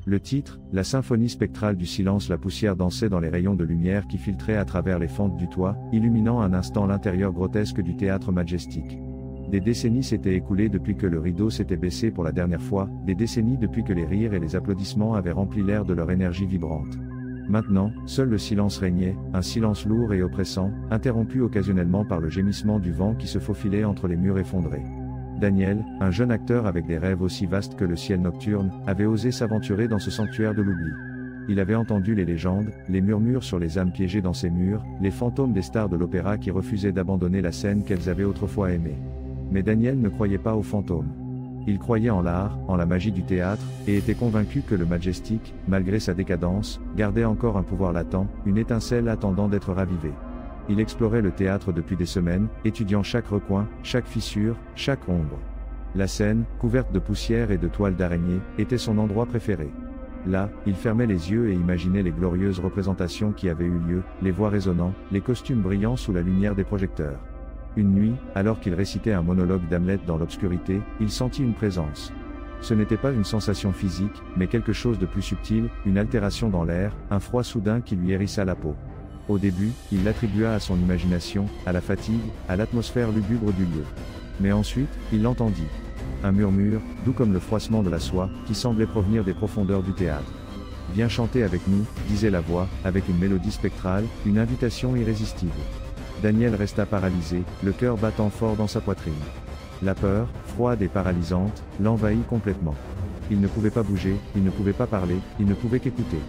Le titre, la symphonie spectrale du silence. La poussière dansait dans les rayons de lumière qui filtraient à travers les fentes du toit, illuminant un instant l'intérieur grotesque du théâtre Majestic. Des décennies s'étaient écoulées depuis que le rideau s'était baissé pour la dernière fois, des décennies depuis que les rires et les applaudissements avaient rempli l'air de leur énergie vibrante. Maintenant, seul le silence régnait, un silence lourd et oppressant, interrompu occasionnellement par le gémissement du vent qui se faufilait entre les murs effondrés. Daniel, un jeune acteur avec des rêves aussi vastes que le ciel nocturne, avait osé s'aventurer dans ce sanctuaire de l'oubli. Il avait entendu les légendes, les murmures sur les âmes piégées dans ces murs, les fantômes des stars de l'opéra qui refusaient d'abandonner la scène qu'elles avaient autrefois aimée. Mais Daniel ne croyait pas aux fantômes. Il croyait en l'art, en la magie du théâtre, et était convaincu que le Majestic, malgré sa décadence, gardait encore un pouvoir latent, une étincelle attendant d'être ravivée. Il explorait le théâtre depuis des semaines, étudiant chaque recoin, chaque fissure, chaque ombre. La scène, couverte de poussière et de toiles d'araignée, était son endroit préféré. Là, il fermait les yeux et imaginait les glorieuses représentations qui avaient eu lieu, les voix résonnant, les costumes brillants sous la lumière des projecteurs. Une nuit, alors qu'il récitait un monologue d'Hamlet dans l'obscurité, il sentit une présence. Ce n'était pas une sensation physique, mais quelque chose de plus subtil, une altération dans l'air, un froid soudain qui lui hérissa la peau. Au début, il l'attribua à son imagination, à la fatigue, à l'atmosphère lugubre du lieu. Mais ensuite, il l'entendit. Un murmure, doux comme le froissement de la soie, qui semblait provenir des profondeurs du théâtre. « Viens chanter avec nous », disait la voix, avec une mélodie spectrale, une invitation irrésistible. Daniel resta paralysé, le cœur battant fort dans sa poitrine. La peur, froide et paralysante, l'envahit complètement. Il ne pouvait pas bouger, il ne pouvait pas parler, il ne pouvait qu'écouter.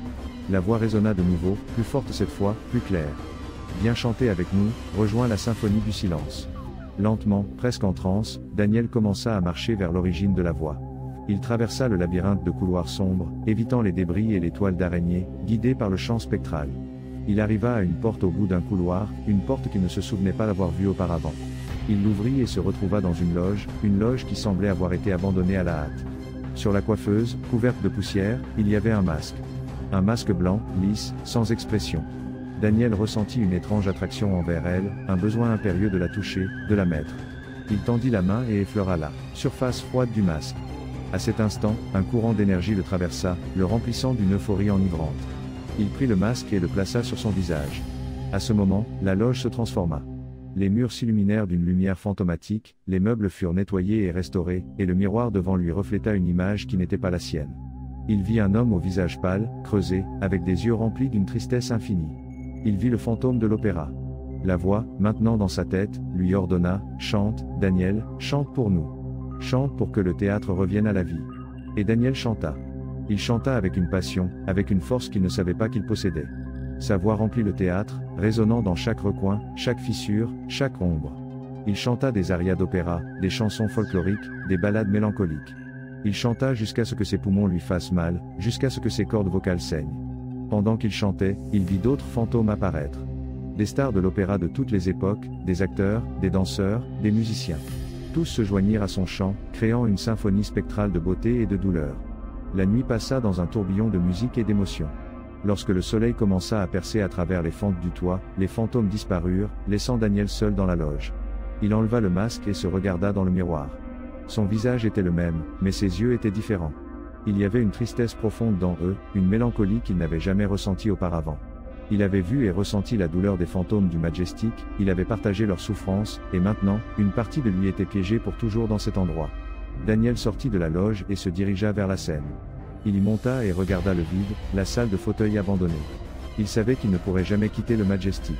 La voix résonna de nouveau, plus forte cette fois, plus claire. « Viens chanter avec nous, rejoins la symphonie du silence ». Lentement, presque en transe, Daniel commença à marcher vers l'origine de la voix. Il traversa le labyrinthe de couloirs sombres, évitant les débris et les toiles d'araignée, guidé par le chant spectral. Il arriva à une porte au bout d'un couloir, une porte qu'il ne se souvenait pas l'avoir vue auparavant. Il l'ouvrit et se retrouva dans une loge qui semblait avoir été abandonnée à la hâte. Sur la coiffeuse, couverte de poussière, il y avait un masque. Un masque blanc, lisse, sans expression. Daniel ressentit une étrange attraction envers elle, un besoin impérieux de la toucher, de la mettre. Il tendit la main et effleura la surface froide du masque. À cet instant, un courant d'énergie le traversa, le remplissant d'une euphorie enivrante. Il prit le masque et le plaça sur son visage. À ce moment, la loge se transforma. Les murs s'illuminèrent d'une lumière fantomatique, les meubles furent nettoyés et restaurés, et le miroir devant lui refléta une image qui n'était pas la sienne. Il vit un homme au visage pâle, creusé, avec des yeux remplis d'une tristesse infinie. Il vit le fantôme de l'opéra. La voix, maintenant dans sa tête, lui ordonna « Chante, Daniel, chante pour nous. Chante pour que le théâtre revienne à la vie. » Et Daniel chanta. Il chanta avec une passion, avec une force qu'il ne savait pas qu'il possédait. Sa voix remplit le théâtre, résonnant dans chaque recoin, chaque fissure, chaque ombre. Il chanta des arias d'opéra, des chansons folkloriques, des ballades mélancoliques. Il chanta jusqu'à ce que ses poumons lui fassent mal, jusqu'à ce que ses cordes vocales saignent. Pendant qu'il chantait, il vit d'autres fantômes apparaître. Des stars de l'opéra de toutes les époques, des acteurs, des danseurs, des musiciens. Tous se joignirent à son chant, créant une symphonie spectrale de beauté et de douleur. La nuit passa dans un tourbillon de musique et d'émotion. Lorsque le soleil commença à percer à travers les fentes du toit, les fantômes disparurent, laissant Daniel seul dans la loge. Il enleva le masque et se regarda dans le miroir. Son visage était le même, mais ses yeux étaient différents. Il y avait une tristesse profonde dans eux, une mélancolie qu'il n'avait jamais ressentie auparavant. Il avait vu et ressenti la douleur des fantômes du Majestic, il avait partagé leur souffrance, et maintenant, une partie de lui était piégée pour toujours dans cet endroit. Daniel sortit de la loge et se dirigea vers la scène. Il y monta et regarda le vide, la salle de fauteuils abandonnée. Il savait qu'il ne pourrait jamais quitter le Majestic.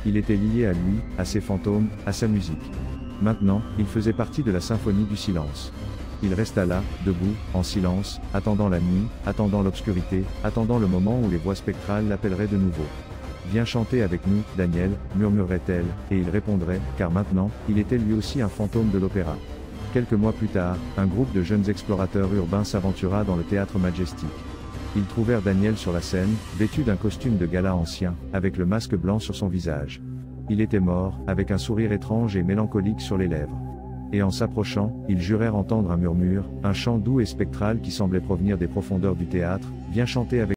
Il était lié à lui, à ses fantômes, à sa musique. Maintenant, il faisait partie de la symphonie du silence. Il resta là, debout, en silence, attendant la nuit, attendant l'obscurité, attendant le moment où les voix spectrales l'appelleraient de nouveau. « Viens chanter avec nous, Daniel », murmurerait-elle, et il répondrait, car maintenant, il était lui aussi un fantôme de l'opéra. Quelques mois plus tard, un groupe de jeunes explorateurs urbains s'aventura dans le théâtre Majestic. Ils trouvèrent Daniel sur la scène, vêtu d'un costume de gala ancien, avec le masque blanc sur son visage. Il était mort, avec un sourire étrange et mélancolique sur les lèvres. Et en s'approchant, ils jurèrent entendre un murmure, un chant doux et spectral qui semblait provenir des profondeurs du théâtre. « Viens chanter avec